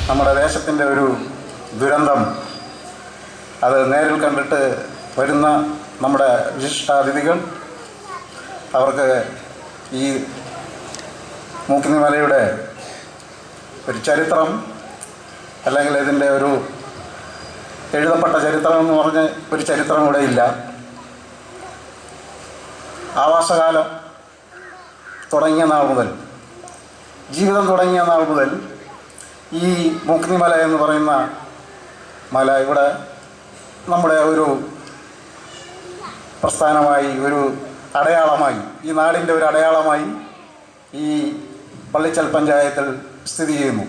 നമ്മുടെ ദേശത്തിൻ്റെ ഒരു ദുരന്തം അത് നേരിൽ കണ്ടിട്ട് വരുന്ന നമ്മുടെ വിശിഷ്ടാതിഥികൾ അവർക്ക് ഈ മൂക്കിന്നി മലയുടെ ഒരു ചരിത്രം അല്ലെങ്കിൽ ഇതിൻ്റെ ഒരു എഴുതപ്പെട്ട ചരിത്രം എന്ന് പറഞ്ഞ് ഒരു ചരിത്രം ഇവിടെ ഇല്ല. ആവാസകാലം തുടങ്ങിയ നാൾ മുതൽ, ജീവിതം തുടങ്ങിയ നാൾ മുതൽ ഈ മൂക്കിന്നി മല എന്ന് പറയുന്ന മല ഇവിടെ നമ്മുടെ ഒരു പ്രസ്ഥാനമായി, ഒരു അടയാളമായി, ഈ നാടിൻ്റെ ഒരു അടയാളമായി ഈ പള്ളിച്ചൽ പഞ്ചായത്തിൽ സ്ഥിതി ചെയ്യുന്നു.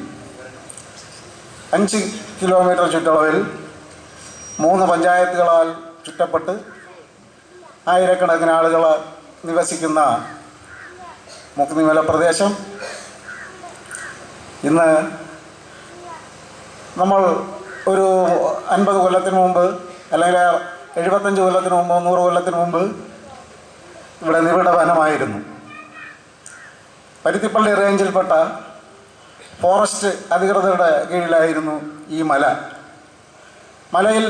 5 കിലോമീറ്റർ ചുറ്റളവിൽ 3 പഞ്ചായത്തുകളാൽ ചുറ്റപ്പെട്ട് ആയിരക്കണക്കിന് ആളുകൾ നിവസിക്കുന്ന മൂക്കിന്നി മല പ്രദേശം ഇന്ന് നമ്മൾ ഒരു 50 കൊല്ലത്തിന് മുമ്പ് അല്ലെങ്കിൽ 75 കൊല്ലത്തിന് മുമ്പ് 100 കൊല്ലത്തിന് മുമ്പ് ഇവിടെ നിബിഡ വനമായിരുന്നു. പരുത്തിപ്പള്ളി റേഞ്ചിൽപ്പെട്ട ഫോറസ്റ്റ് അധികൃതരുടെ കീഴിലായിരുന്നു ഈ മല. മലയിൽ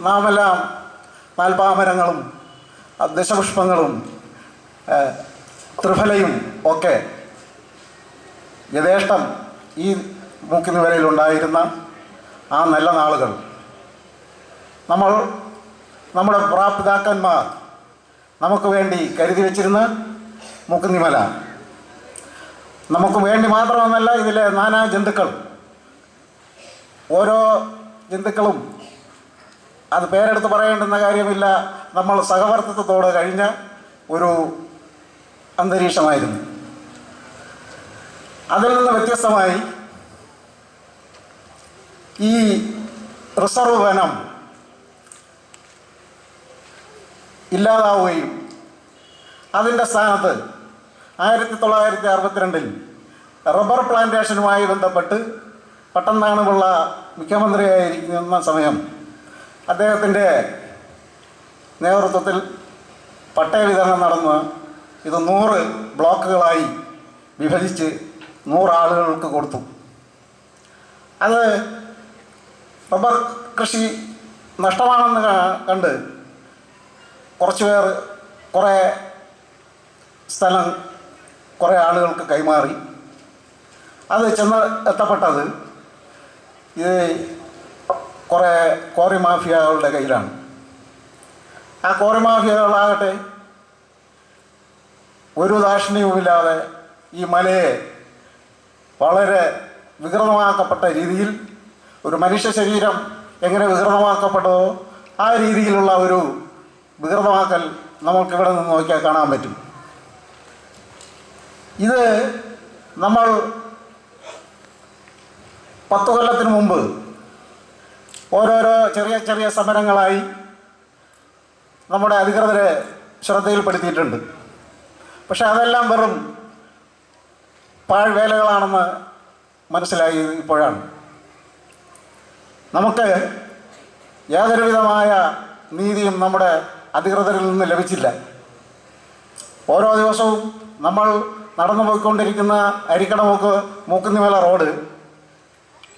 നാമെല്ലാം നാൽപ്പാമരങ്ങളും ദശപുഷ്പങ്ങളും ത്രിഫലയും ഒക്കെ യഥേഷ്ടം ഈ മൂക്കിന്നി മലയിലുണ്ടായിരുന്ന ആ നല്ല നാളുകൾ നമ്മൾ, നമ്മുടെ പ്രാപിതാക്കന്മാർ നമുക്ക് വേണ്ടി കരുതി വച്ചിരുന്ന മൂക്കിന്നി മല നമുക്ക് വേണ്ടി മാത്രമെന്നല്ല, ഇതിലെ നാനാ ജന്തുക്കൾ, ഓരോ ജന്തുക്കളും അത് പേരെടുത്ത് പറയേണ്ടുന്ന കാര്യമില്ല, നമ്മൾ സഹവർത്തിത്വത്തോടെ കഴിഞ്ഞ ഒരു അന്തരീക്ഷമായിരുന്നു. അതിൽ നിന്ന് വ്യത്യസ്തമായി ഈ റിസർവ് വനം ഇല്ലാതാവുകയും അതിൻ്റെ സ്ഥാനത്ത് 1962 റബ്ബർ പ്ലാന്റേഷനുമായി ബന്ധപ്പെട്ട് പട്ടംതാണുപിള്ള മുഖ്യമന്ത്രിയായിരിക്കുന്ന സമയം അദ്ദേഹത്തിൻ്റെ നേതൃത്വത്തിൽ പട്ടയ വിതരണം നടന്ന് ഇത് 100 ബ്ലോക്കുകളായി വിഭജിച്ച് 100 ആളുകൾക്ക് കൊടുത്തു. അത് റബ്ബർ കൃഷി നഷ്ടമാണെന്ന് കണ്ട് കുറച്ച് പേർ കുറേ സ്ഥലം കുറേ ആളുകൾക്ക് കൈമാറി. അത് ചെന്ന് എത്തപ്പെട്ടത് ഇത് കുറേ കോറി മാഫിയകളുടെ കയ്യിലാണ്. ആ കോറി മാഫിയകളാകട്ടെ ഒരു ദാക്ഷിണ്യവുമില്ലാതെ ഈ മലയെ വളരെ വികൃതമാക്കപ്പെട്ട രീതിയിൽ, ഒരു മനുഷ്യ ശരീരം എങ്ങനെ വികൃതമാക്കപ്പെടുമോ ആ രീതിയിലുള്ള ഒരു വികൃതമാക്കൽ നമുക്കിവിടെ നിന്ന് നോക്കിയാൽ കാണാൻ പറ്റും. ഇത് നമ്മൾ 10 കൊല്ലത്തിന് മുമ്പ് ഓരോരോ ചെറിയ ചെറിയ സമരങ്ങളായി നമ്മുടെ അധികൃതരെ ശ്രദ്ധയിൽപ്പെടുത്തിയിട്ടുണ്ട്. പക്ഷെ അതെല്ലാം വെറും പാഴ്വേലകളാണെന്ന് മനസ്സിലായി ഇപ്പോഴാണ്. നമുക്ക് യാതൊരുവിധമായ നീതിയും നമ്മുടെ അധികൃതരിൽ നിന്ന് ലഭിച്ചില്ല. ഓരോ ദിവസവും നമ്മൾ നടന്നു പോയിക്കൊണ്ടിരിക്കുന്ന അരിക്കടമുക്ക് മൂക്കിന്നി മല റോഡ്,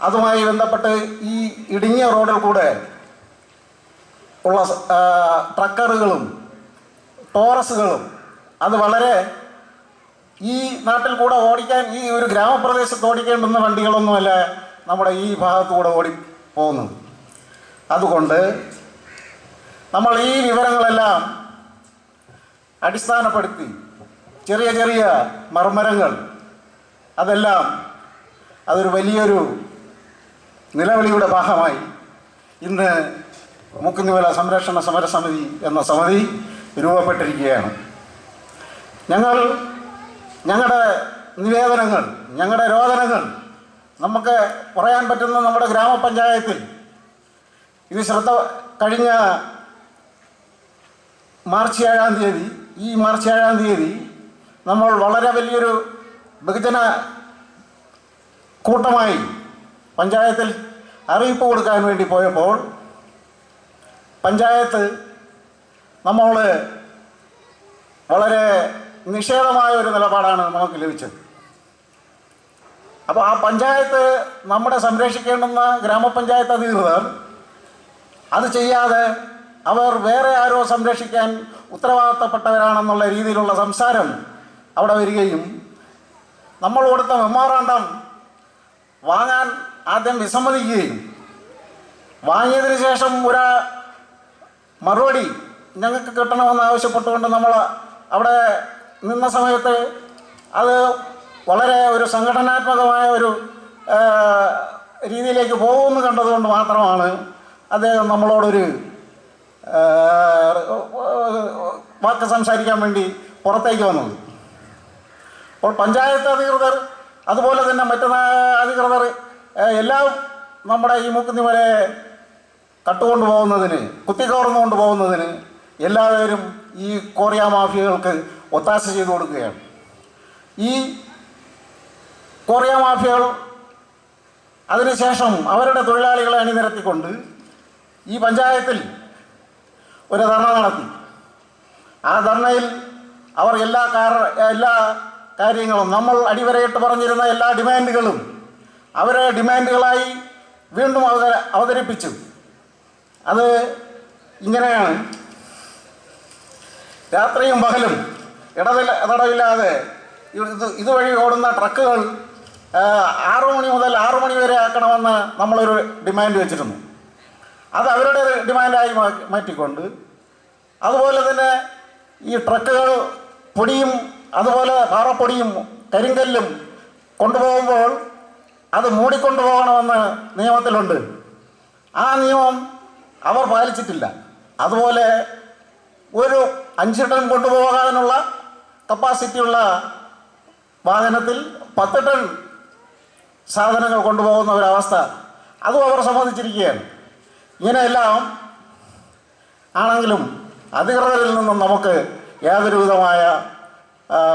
അതുമായി ബന്ധപ്പെട്ട് ഈ ഇടുങ്ങിയ റോഡിൽ കൂടെ ഉള്ള ട്രക്കറുകളും ടോറസുകളും അത് വളരെ ഈ നാട്ടിൽ കൂടെ ഓടിക്കാൻ, ഈ ഒരു ഗ്രാമപ്രദേശത്ത് ഓടിക്കേണ്ടുന്ന വണ്ടികളൊന്നുമല്ല നമ്മുടെ ഈ ഭാഗത്തുകൂടെ ഓടി പോകുന്നത്. അതുകൊണ്ട് നമ്മൾ ഈ വിവരങ്ങളെല്ലാം അടിസ്ഥാനപ്പെടുത്തി ചെറിയ ചെറിയ മർമ്മരങ്ങൾ അതെല്ലാം അതൊരു വലിയൊരു നിലവിളിയുടെ ഭാഗമായി ഇന്ന് മൂക്കിന്നി മല സംരക്ഷണ സമരസമിതി എന്ന സമിതി രൂപപ്പെട്ടിരിക്കുകയാണ്. ഞങ്ങൾ ഞങ്ങളുടെ നിവേദനങ്ങൾ, ഞങ്ങളുടെ രോദനങ്ങൾ നമുക്ക് പറയാൻ പറ്റുന്ന നമ്മുടെ ഗ്രാമപഞ്ചായത്തിൽ ഇത് കഴിഞ്ഞ മാർച്ച് 7-ാം തീയതി, ഈ മാർച്ച് 7-ാം തീയതി നമ്മൾ വളരെ വലിയൊരു ബഹുജന കൂട്ടമായി പഞ്ചായത്തിൽ അറിയിപ്പ് കൊടുക്കാൻ വേണ്ടി പോയപ്പോൾ പഞ്ചായത്ത് നമ്മൾ വളരെ നിഷേധമായ ഒരു നിലപാടാണ് നമുക്ക് ലഭിച്ചത്. അപ്പോൾ ആ പഞ്ചായത്ത് നമ്മുടെ സംരക്ഷിക്കേണ്ടുന്ന ഗ്രാമപഞ്ചായത്ത് അധികൃതർ അത് ചെയ്യാതെ അവർ വേറെ ആരോ സംരക്ഷിക്കാൻ ഉത്തരവാദിത്തപ്പെട്ടവരാണെന്നുള്ള രീതിയിലുള്ള സംസാരം അവിടെ വരികയും നമ്മൾ കൊടുത്ത മെമ്മോറാണ്ടം വാങ്ങാൻ ആദ്യം വിസമ്മതിക്കുകയും വാങ്ങിയതിന് ശേഷം ഒരു മറുപടി ഞങ്ങൾക്ക് കിട്ടണമെന്ന് ആവശ്യപ്പെട്ടുകൊണ്ട് നമ്മൾ അവിടെ നിന്ന സമയത്ത് അത് വളരെ ഒരു സംഘടനാത്മകമായ ഒരു രീതിയിലേക്ക് പോകുമെന്ന് കണ്ടതുകൊണ്ട് മാത്രമാണ് അദ്ദേഹം നമ്മളോടൊരു വാക്ക് സംസാരിക്കാൻ വേണ്ടി പുറത്തേക്ക് വന്നത്. അപ്പോൾ പഞ്ചായത്ത് അധികൃതർ അതുപോലെ തന്നെ മറ്റ് അധികൃതർ എല്ലാം നമ്മുടെ ഈ മുക്കുന്നിമലയെ കട്ടുകൊണ്ടു പോകുന്നതിന്, കുത്തിക്കവർന്നു കൊണ്ടുപോകുന്നതിന് എല്ലാവരും ഈ കോറിയ മാഫിയകൾക്ക് ഒത്താശ ചെയ്തു കൊടുക്കുകയാണ്. ഈ കോറിയ മാഫിയകൾ അതിനുശേഷം അവരുടെ തൊഴിലാളികളെ അണിനിരത്തിക്കൊണ്ട് ഈ പഞ്ചായത്തിൽ ഒരു ധർണ നടത്തി. ആ ധർണയിൽ അവർ എല്ലാ കാര്യങ്ങളും നമ്മൾ അടിവരയിട്ട് പറഞ്ഞിരുന്ന എല്ലാ ഡിമാൻഡുകളും അവരെ ഡിമാൻഡുകളായി വീണ്ടും അവതരിപ്പിച്ചു. അത് ഇങ്ങനെയാണ്: രാത്രിയും പകലും ഇടതടവില്ലാതെ ഇതുവഴി ഓടുന്ന ട്രക്കുകൾ 6 മണി മുതൽ 6 മണി വരെ ആക്കണമെന്ന് നമ്മളൊരു ഡിമാൻഡ് വെച്ചിരുന്നു. അത് അവരുടെ ഡിമാൻഡായി മാറ്റിക്കൊണ്ട് അതുപോലെ തന്നെ ഈ ട്രക്കുകൾ പൊടിയും അതുപോലെ പാറപ്പൊടിയും കരിങ്കല്ലും കൊണ്ടുപോകുമ്പോൾ അത് മൂടിക്കൊണ്ടുപോകണമെന്ന് നിയമത്തിലുണ്ട്. ആ നിയമം അവർ പാലിച്ചിട്ടില്ല. അതുപോലെ ഒരു 5 ടൺ കൊണ്ടുപോകാനുള്ള കപ്പാസിറ്റിയുള്ള വാഹനത്തിൽ 10 ടൺ സാധനങ്ങൾ കൊണ്ടുപോകുന്ന ഒരവസ്ഥ അതും അവർ സമ്മതിച്ചിരിക്കുകയാണ്. ഇങ്ങനെയെല്ലാം ആണെങ്കിലും അധികൃതരിൽ നിന്നും നമുക്ക് യാതൊരു വിധമായ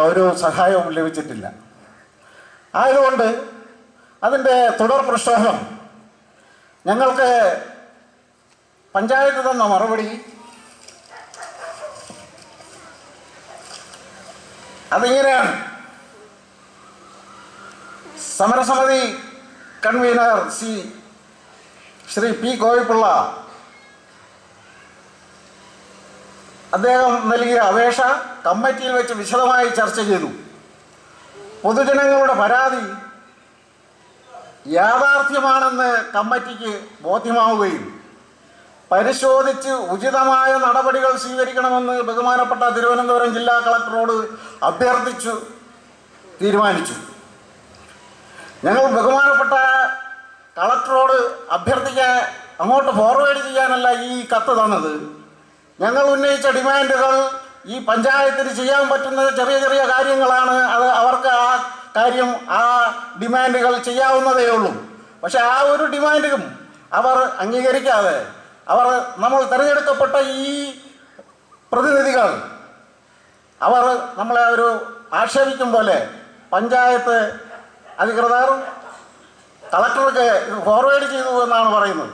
ഒരു സഹായവും ലഭിച്ചിട്ടില്ല. ആയതുകൊണ്ട് അതിൻ്റെ തുടർ പ്രക്ഷോഭം ഞങ്ങൾക്ക് പഞ്ചായത്ത് തന്ന മറുപടി അതിങ്ങനെയാണ്. സമരസമിതി കൺവീനർ ശ്രീ പി കോഴിപ്പിള്ള അദ്ദേഹം നൽകിയ അപേക്ഷ കമ്മിറ്റിയിൽ വെച്ച് വിശദമായി ചർച്ച ചെയ്തു. പൊതുജനങ്ങളുടെ പരാതി യാഥാർത്ഥ്യമാണെന്ന് കമ്മിറ്റിക്ക് ബോധ്യമാവുകയും പരിശോധിച്ച് ഉചിതമായ നടപടികൾ സ്വീകരിക്കണമെന്ന് ബഹുമാനപ്പെട്ട തിരുവനന്തപുരം ജില്ലാ കളക്ടറോട് അഭ്യർത്ഥിച്ചു തീരുമാനിച്ചു. ഞങ്ങൾ ബഹുമാനപ്പെട്ട കളക്ടറോട് അഭ്യർത്ഥിക്കാൻ അങ്ങോട്ട് ഫോർവേഡ് ചെയ്യാനല്ല ഈ കത്ത് തന്നത്. ഞങ്ങൾ ഉന്നയിച്ച ഡിമാൻഡുകൾ ഈ പഞ്ചായത്തിന് ചെയ്യാൻ പറ്റുന്ന ചെറിയ ചെറിയ കാര്യങ്ങളാണ്. അത് അവർക്ക് ആ കാര്യം ആ ഡിമാൻഡുകൾ ചെയ്യാവുന്നതേ ഉള്ളൂ. പക്ഷെ ആ ഒരു ഡിമാൻഡും അവർ അംഗീകരിക്കാതെ അവർ നമ്മൾ തിരഞ്ഞെടുക്കപ്പെട്ട ഈ പ്രതിനിധികൾ അവർ നമ്മളെ ഒരു ആക്ഷേപിക്കും പോലെ പഞ്ചായത്ത് അധികൃതർ കളക്ടർക്ക് ഇത് ഫോർവേഡ് ചെയ്തു എന്നാണ് പറയുന്നത്.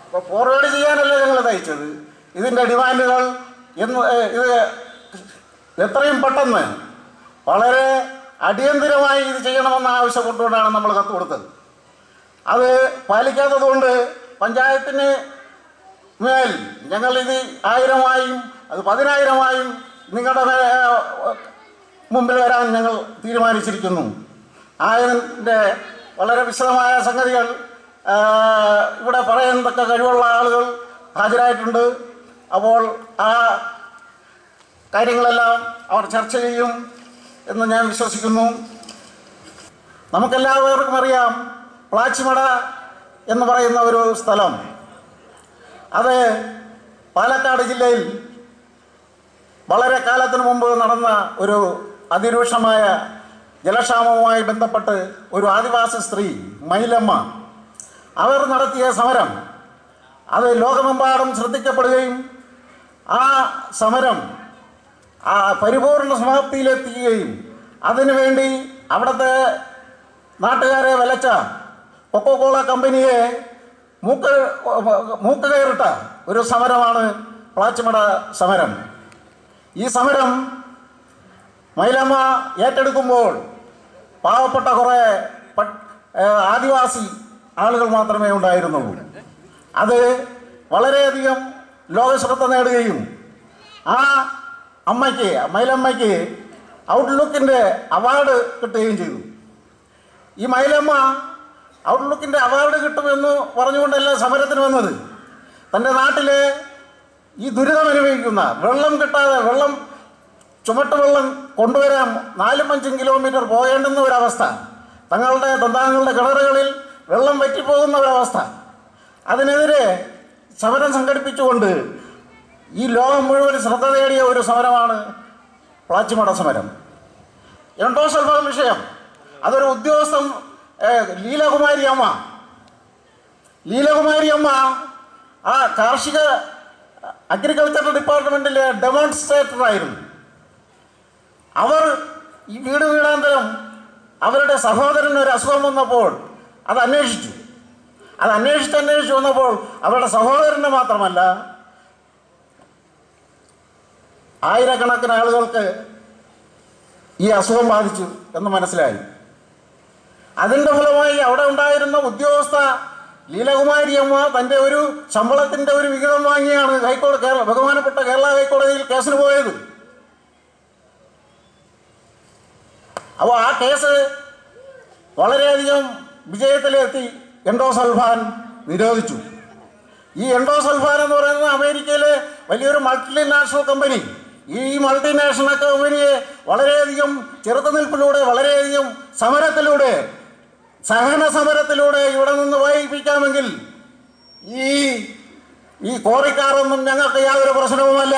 അപ്പോൾ ഫോർവേഡ് ചെയ്യാനല്ല ഞങ്ങൾ തയ്ച്ചത്. ഇതിൻ്റെ ഡിമാൻഡുകൾ ഇത് എത്രയും പെട്ടെന്ന് വളരെ അടിയന്തിരമായി ഇത് ചെയ്യണമെന്ന് ആവശ്യപ്പെട്ടുകൊണ്ടാണ് നമ്മൾ കത്ത് കൊടുത്തത്. അത് പാലിക്കാത്തതുകൊണ്ട് പഞ്ചായത്തിന് മേൽ ഞങ്ങളിത് 1000-ആയും അത് 10,000-ആയും നിങ്ങളുടെ മുമ്പിൽ വരാൻ ഞങ്ങൾ തീരുമാനിച്ചിരിക്കുന്നു. അതിൻ്റെ വളരെ വിശദമായ സംഗതികൾ ഇവിടെ പറയത്തക്ക കഴിവുള്ള ആളുകൾ ഹാജരായിട്ടുണ്ട്. അപ്പോൾ ആ കാര്യങ്ങളെല്ലാം അവർ ചർച്ച ചെയ്യും എന്ന് ഞാൻ വിശ്വസിക്കുന്നു. നമുക്കെല്ലാവർക്കും അറിയാം, പ്ലാച്ചിമട എന്ന് പറയുന്ന ഒരു സ്ഥലം, അത് പാലക്കാട് ജില്ലയിൽ വളരെ കാലത്തിന് മുമ്പ് നടന്ന ഒരു അതിരൂക്ഷമായ ജലക്ഷാമവുമായി ബന്ധപ്പെട്ട് ഒരു ആദിവാസി സ്ത്രീ മൈലമ്മ അവർ നടത്തിയ സമരം അത് ലോകമെമ്പാടും ശ്രദ്ധിക്കപ്പെടുകയും ആ സമരം ആ പരിപൂർണ സമാപ്തിയിലെത്തിക്കുകയും അതിനുവേണ്ടി അവിടുത്തെ നാട്ടുകാരെ വലച്ച കൊക്കോകോള കമ്പനിയെ മൂക്ക് കയറിട്ട ഒരു സമരമാണ് പ്ലാച്ചിമട സമരം. ഈ സമരം മൈലമ്മ ഏറ്റെടുക്കുമ്പോൾ പാവപ്പെട്ട കുറേ ആദിവാസി ആളുകൾ മാത്രമേ ഉണ്ടായിരുന്നുള്ളൂ. അത് വളരെയധികം ലോകശ്രദ്ധ നേടുകയും ആ അമ്മയ്ക്ക് മൈലമ്മയ്ക്ക് ഔട്ട്ലുക്കിൻ്റെ അവാർഡ് കിട്ടുകയും ചെയ്തു. ഈ മൈലമ്മ ഔട്ട്ലുക്കിൻ്റെ അവാർഡ് കിട്ടുമെന്ന് പറഞ്ഞുകൊണ്ടല്ല സമരത്തിന് വന്നത്. തൻ്റെ നാട്ടിലെ ഈ ദുരിതമനുഭവിക്കുന്ന വെള്ളം കിട്ടാതെ ചുമട്ട് വെള്ളം കൊണ്ടുവരാൻ 4-5 കിലോമീറ്റർ പോകേണ്ടുന്ന ഒരവസ്ഥ, തങ്ങളുടെ കിണറുകളിൽ വെള്ളം വറ്റിപ്പോകുന്ന ഒരവസ്ഥ, അതിനെതിരെ സമരം സംഘടിപ്പിച്ചുകൊണ്ട് ഈ ലോകം മുഴുവൻ ശ്രദ്ധ നേടിയ ഒരു സമരമാണ് പ്ലാച്ചിമട സമരം. എൻഡോസൾഫാൻ വിഷയം അതൊരു ഉദ്യോഗസ്ഥൻ ലീലകുമാരി അമ്മ ആ കാർഷിക അഗ്രികൾച്ചറൽ ഡിപ്പാർട്ട്മെൻറ്റിലെ ഡെമോൺസ്ട്രേറ്ററായിരുന്നു. അവർ ഈ വീടാന്തരം അവരുടെ സഹോദരന് ഒരു അസുഖം വന്നപ്പോൾ അത് അന്വേഷിച്ചു വന്നപ്പോൾ അവരുടെ സഹോദരന് മാത്രമല്ല ആയിരക്കണക്കിന് ആളുകൾക്ക് ഈ അസുഖം ബാധിച്ചു എന്ന് മനസ്സിലായി. അതിൻ്റെ ഫലമായി അവിടെ ഉണ്ടായിരുന്ന ഉദ്യോഗസ്ഥ ലീലകുമാരി അമ്മ തൻ്റെ ഒരു ശമ്പളത്തിൻ്റെ ഒരു വിഹിതം വാങ്ങിയാണ് ബഹുമാനപ്പെട്ട കേരള ഹൈക്കോടതിയിൽ കേസിന് പോയത്. അപ്പോൾ ആ കേസ് വളരെയധികം വിജയത്തിലെത്തി എൻഡോസൾഫാൻ നിരോധിച്ചു. ഈ എൻഡോസൾഫാൻ എന്ന് പറയുന്നത് അമേരിക്കയിലെ വലിയൊരു മൾട്ടിനാഷണൽ കമ്പനി. ഈ മൾട്ടിനാഷണൽ കമ്പനിയെ വളരെയധികം ചെറുത്തുനിൽപ്പിലൂടെ വളരെയധികം സഹന സമരത്തിലൂടെ ഇവിടെ നിന്ന് വായിപ്പിക്കാമെങ്കിൽ ഈ കോറിക്കാരൊന്നും ഞങ്ങൾക്ക് യാതൊരു പ്രശ്നവുമല്ല.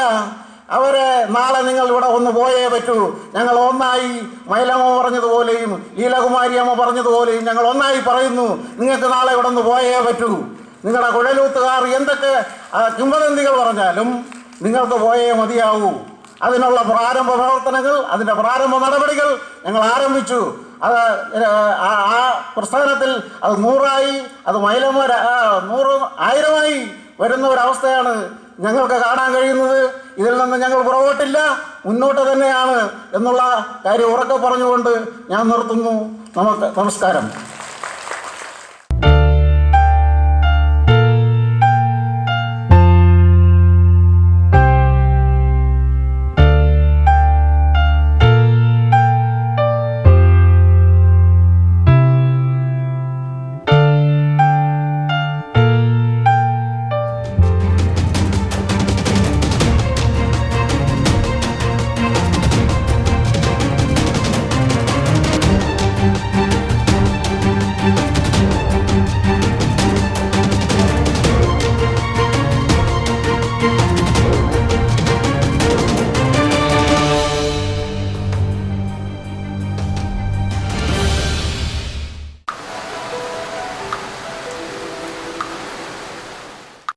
അവരെ നാളെ നിങ്ങൾ ഇവിടെ ഒന്ന് പോയേ പറ്റൂ. ഞങ്ങൾ ഒന്നായി മൈലമ്മ പറഞ്ഞതുപോലെയും ലീലകുമാരി അമ്മ പറഞ്ഞതുപോലെയും ഞങ്ങൾ ഒന്നായി പറയുന്നു, നിങ്ങൾക്ക് നാളെ ഇവിടെ ഒന്ന് പോയേ പറ്റൂ. നിങ്ങളുടെ കുഴലൂത്തുകാർ എന്തൊക്കെ കിംവദന്തികൾ പറഞ്ഞാലും നിങ്ങൾക്ക് പോയേ മതിയാവൂ. അതിനുള്ള പ്രാരംഭ പ്രവർത്തനങ്ങൾ, അതിൻ്റെ പ്രാരംഭ നടപടികൾ ഞങ്ങൾ ആരംഭിച്ചു. അത് ആ പ്രസ്ഥാനത്തിൽ അത് 100ആയി, അത് മൈലമ്മ 100,000 വരുന്ന ഒരവസ്ഥയാണ് ഞങ്ങൾക്ക് കാണാൻ കഴിയുന്നത്. ഇതിൽ നിന്ന് ഞങ്ങൾ പുറകോട്ടില്ല, മുന്നോട്ട് തന്നെയാണ് എന്നുള്ള കാര്യം ഉറക്കെ പറഞ്ഞുകൊണ്ട് ഞാൻ നിർത്തുന്നു. നമസ്കാരം.